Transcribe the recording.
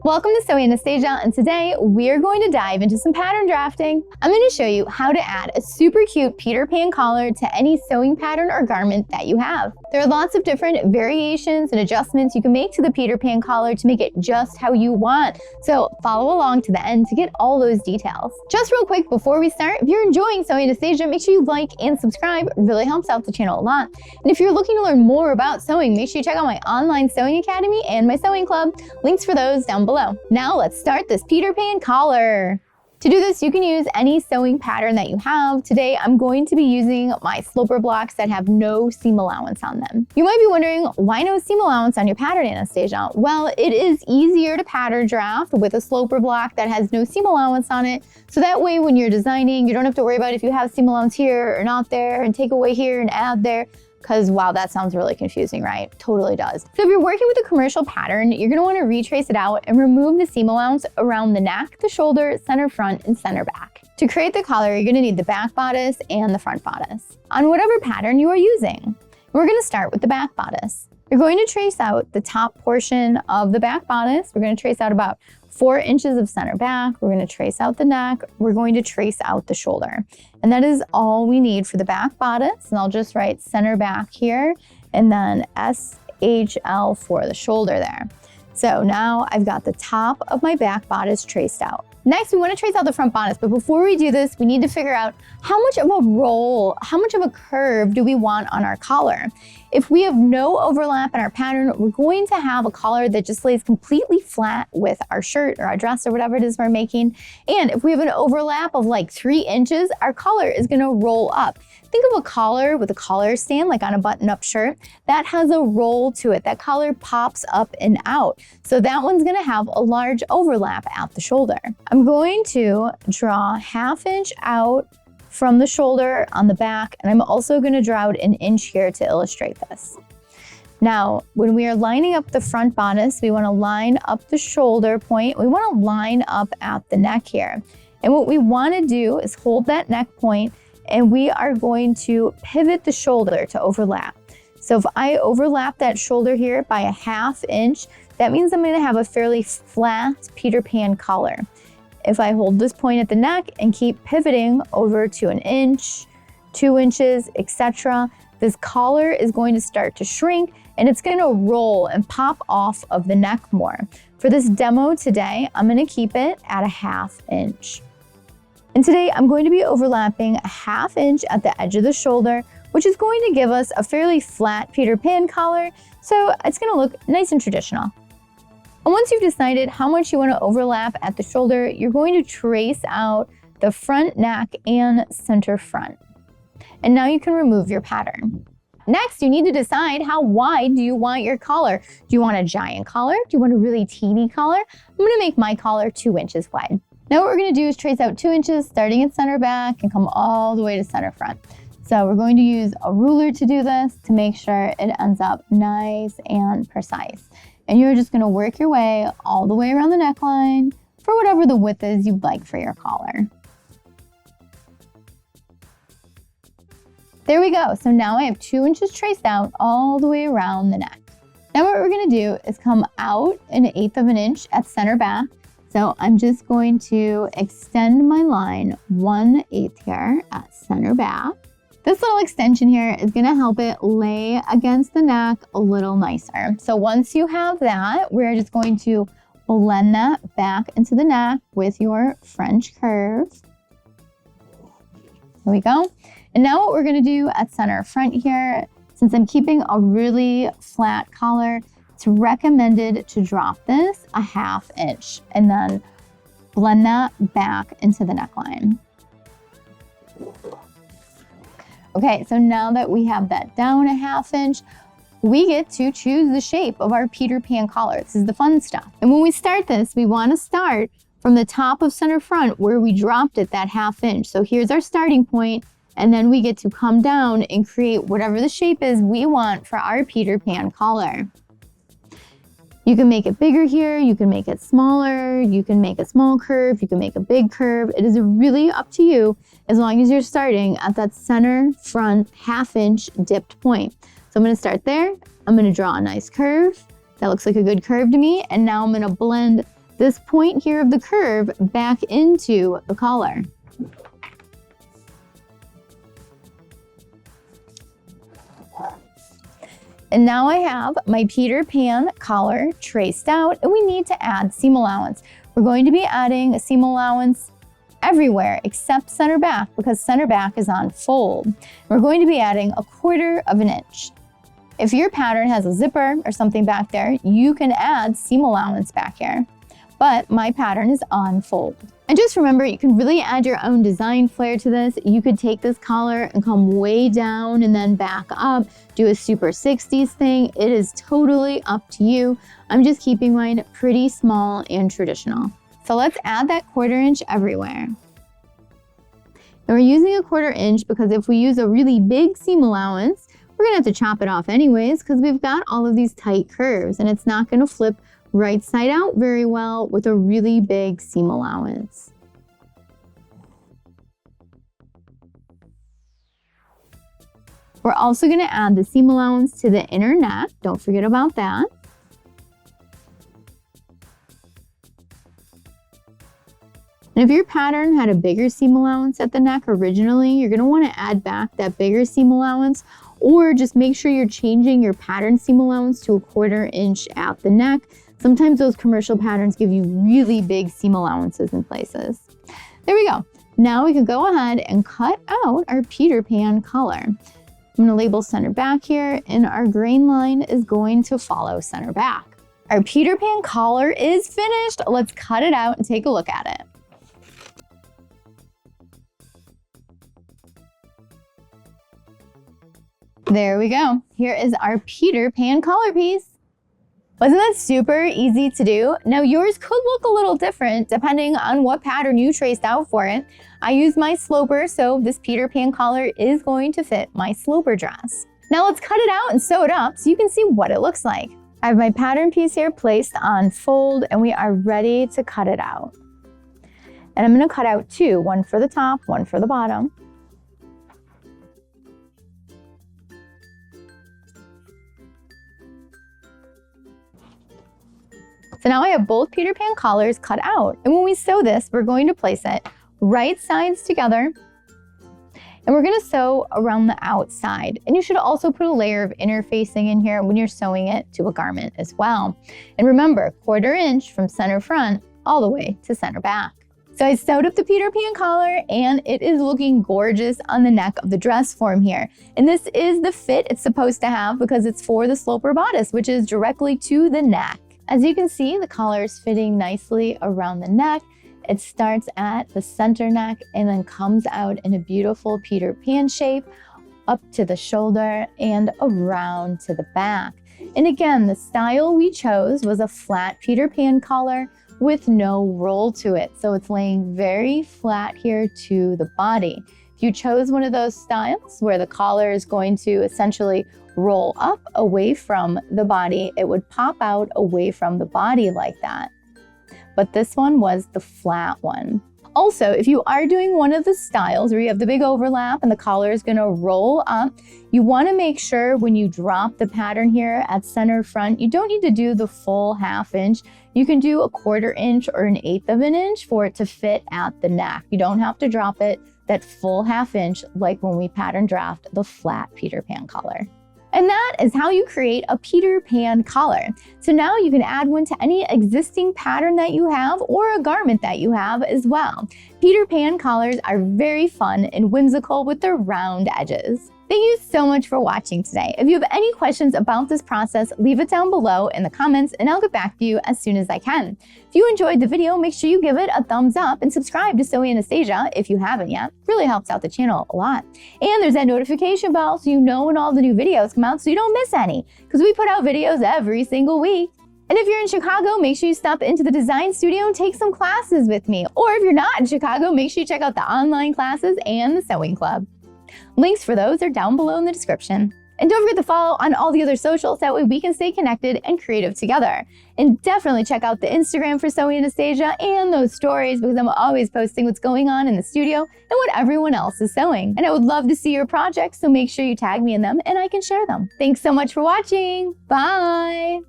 Welcome to Sewing Anastasia, and today we're going to dive into some pattern drafting. I'm going to show you how to add a super cute Peter Pan collar to any sewing pattern or garment that you have. There are lots of different variations and adjustments you can make to the Peter Pan collar to make it just how you want. So follow along to the end to get all those details. Just real quick before we start, if you're enjoying Sewing Anastasia, make sure you like and subscribe. It really helps out the channel a lot. And if you're looking to learn more about sewing, make sure you check out my online sewing academy and my sewing club. Links for those down below. Now let's start this Peter Pan collar. To do this, you can use any sewing pattern that you have. Today, I'm going to be using my sloper blocks that have no seam allowance on them. You might be wondering, why no seam allowance on your pattern, Anastasia? Well, it is easier to pattern draft with a sloper block that has no seam allowance on it. So that way, when you're designing, you don't have to worry about if you have seam allowance here or not there and take away here and add there. Because wow, that sounds really confusing, right? Totally does. So if you're working with a commercial pattern, you're gonna wanna retrace it out and remove the seam allowance around the neck, the shoulder, center front, and center back. To create the collar, you're gonna need the back bodice and the front bodice on whatever pattern you are using. We're gonna start with the back bodice. You're going to trace out the top portion of the back bodice. We're gonna trace out about 4 inches of center back. We're going to trace out the neck. We're going to trace out the shoulder. And that is all we need for the back bodice. And I'll just write center back here and then SHL for the shoulder there. So now I've got the top of my back bodice traced out. Next, we want to trace out the front bodice, but before we do this, we need to figure out how much of a roll, how much of a curve do we want on our collar? If we have no overlap in our pattern, we're going to have a collar that just lays completely flat with our shirt or our dress or whatever it is we're making. And if we have an overlap of like 3 inches, our collar is going to roll up. Think of a collar with a collar stand, like on a button-up shirt, that has a roll to it. That collar pops up and out. So that one's going to have a large overlap at the shoulder. I'm going to draw 1/2 inch out from the shoulder on the back, and I'm also going to draw out 1 inch here to illustrate this. Now, when we are lining up the front bodice, we want to line up the shoulder point. We want to line up at the neck here. And what we want to do is hold that neck point, and we are going to pivot the shoulder to overlap. So if I overlap that shoulder here by 1/2 inch, that means I'm going to have a fairly flat Peter Pan collar. If I hold this point at the neck and keep pivoting over to 1 inch, 2 inches, etc., this collar is going to start to shrink and it's going to roll and pop off of the neck more. For this demo today, I'm going to keep it at 1/2 inch. And today I'm going to be overlapping 1/2 inch at the edge of the shoulder, which is going to give us a fairly flat Peter Pan collar, so it's going to look nice and traditional. And once you've decided how much you want to overlap at the shoulder, you're going to trace out the front neck and center front. And now you can remove your pattern. Next, you need to decide how wide do you want your collar. Do you want a giant collar? Do you want a really teeny collar? I'm going to make my collar 2 inches wide. Now what we're going to do is trace out 2 inches starting at center back and come all the way to center front. So we're going to use a ruler to do this to make sure it ends up nice and precise. And you're just going to work your way all the way around the neckline for whatever the width is you'd like for your collar. There we go. So now I have 2 inches traced out all the way around the neck. Now what we're going to do is come out 1/8 of an inch at center back. So I'm just going to extend my line 1/8 here at center back. This little extension here is going to help it lay against the neck a little nicer. So once you have that, we're just going to blend that back into the neck with your French curve. There we go. And now what we're going to do at center front here, since I'm keeping a really flat collar, it's recommended to drop this 1/2 inch and then blend that back into the neckline. Okay, so now that we have that down 1/2 inch, we get to choose the shape of our Peter Pan collar. This is the fun stuff. And when we start this, we want to start from the top of center front where we dropped it that 1/2 inch. So here's our starting point, and then we get to come down and create whatever the shape is we want for our Peter Pan collar. You can make it bigger here, you can make it smaller, you can make a small curve, you can make a big curve. It is really up to you as long as you're starting at that center front 1/2 inch dipped point. So I'm gonna start there, I'm gonna draw a nice curve. That looks like a good curve to me. And now I'm gonna blend this point here of the curve back into the collar. And now I have my Peter Pan collar traced out, and we need to add seam allowance. We're going to be adding a seam allowance everywhere except center back because center back is on fold. We're going to be adding 1/4 of an inch. If your pattern has a zipper or something back there, you can add seam allowance back here, but my pattern is on fold. And just remember, you can really add your own design flair to this. You could take this collar and come way down and then back up, do a super 60s thing. It is totally up to you. I'm just keeping mine pretty small and traditional. So let's add that 1/4 inch everywhere. And we're using a 1/4 inch because if we use a really big seam allowance, we're gonna have to chop it off anyways because we've got all of these tight curves and it's not gonna flip right side out very well with a really big seam allowance. We're also gonna add the seam allowance to the inner neck. Don't forget about that. And if your pattern had a bigger seam allowance at the neck originally, you're gonna wanna add back that bigger seam allowance, or just make sure you're changing your pattern seam allowance to a 1/4 inch at the neck. Sometimes those commercial patterns give you really big seam allowances in places. There we go. Now we can go ahead and cut out our Peter Pan collar. I'm gonna label center back here, and our grain line is going to follow center back. Our Peter Pan collar is finished. Let's cut it out and take a look at it. There we go. Here is our Peter Pan collar piece. Wasn't that super easy to do? Now yours could look a little different depending on what pattern you traced out for it. I used my sloper, so this Peter Pan collar is going to fit my sloper dress. Now let's cut it out and sew it up so you can see what it looks like. I have my pattern piece here placed on fold and we are ready to cut it out. And I'm gonna cut out 2, one for the top, one for the bottom. So now I have both Peter Pan collars cut out. And when we sew this, we're going to place it right sides together. And we're gonna sew around the outside. And you should also put a layer of interfacing in here when you're sewing it to a garment as well. And remember, 1/4 inch from center front all the way to center back. So I sewed up the Peter Pan collar and it is looking gorgeous on the neck of the dress form here. And this is the fit it's supposed to have because it's for the sloper bodice, which is directly to the neck. As you can see, the collar is fitting nicely around the neck. It starts at the center neck and then comes out in a beautiful Peter Pan shape up to the shoulder and around to the back. And again, the style we chose was a flat Peter Pan collar with no roll to it. So it's laying very flat here to the body. If you chose one of those styles where the collar is going to essentially roll up away from the body, it would pop out away from the body like that. But this one was the flat one. Also, if you are doing one of the styles where you have the big overlap and the collar is gonna roll up, you wanna make sure when you drop the pattern here at center front, you don't need to do the full 1/2 inch. You can do a 1/4 inch or an 1/8 of an inch for it to fit at the neck. You don't have to drop it that full 1/2 inch like when we pattern draft the flat Peter Pan collar. And that is how you create a Peter Pan collar. So now you can add one to any existing pattern that you have or a garment that you have as well. Peter Pan collars are very fun and whimsical with their round edges. Thank you so much for watching today. If you have any questions about this process, leave it down below in the comments and I'll get back to you as soon as I can. If you enjoyed the video, make sure you give it a thumbs up and subscribe to Sewing Anastasia if you haven't yet. Really helps out the channel a lot. And there's that notification bell so you know when all the new videos come out so you don't miss any, because we put out videos every single week. And if you're in Chicago, make sure you stop into the design studio and take some classes with me. Or if you're not in Chicago, make sure you check out the online classes and the sewing club. Links for those are down below in the description. And don't forget to follow on all the other socials, that way we can stay connected and creative together. And definitely check out the Instagram for Sewing Anastasia and those stories, because I'm always posting what's going on in the studio and what everyone else is sewing. And I would love to see your projects, so make sure you tag me in them and I can share them. Thanks so much for watching. Bye.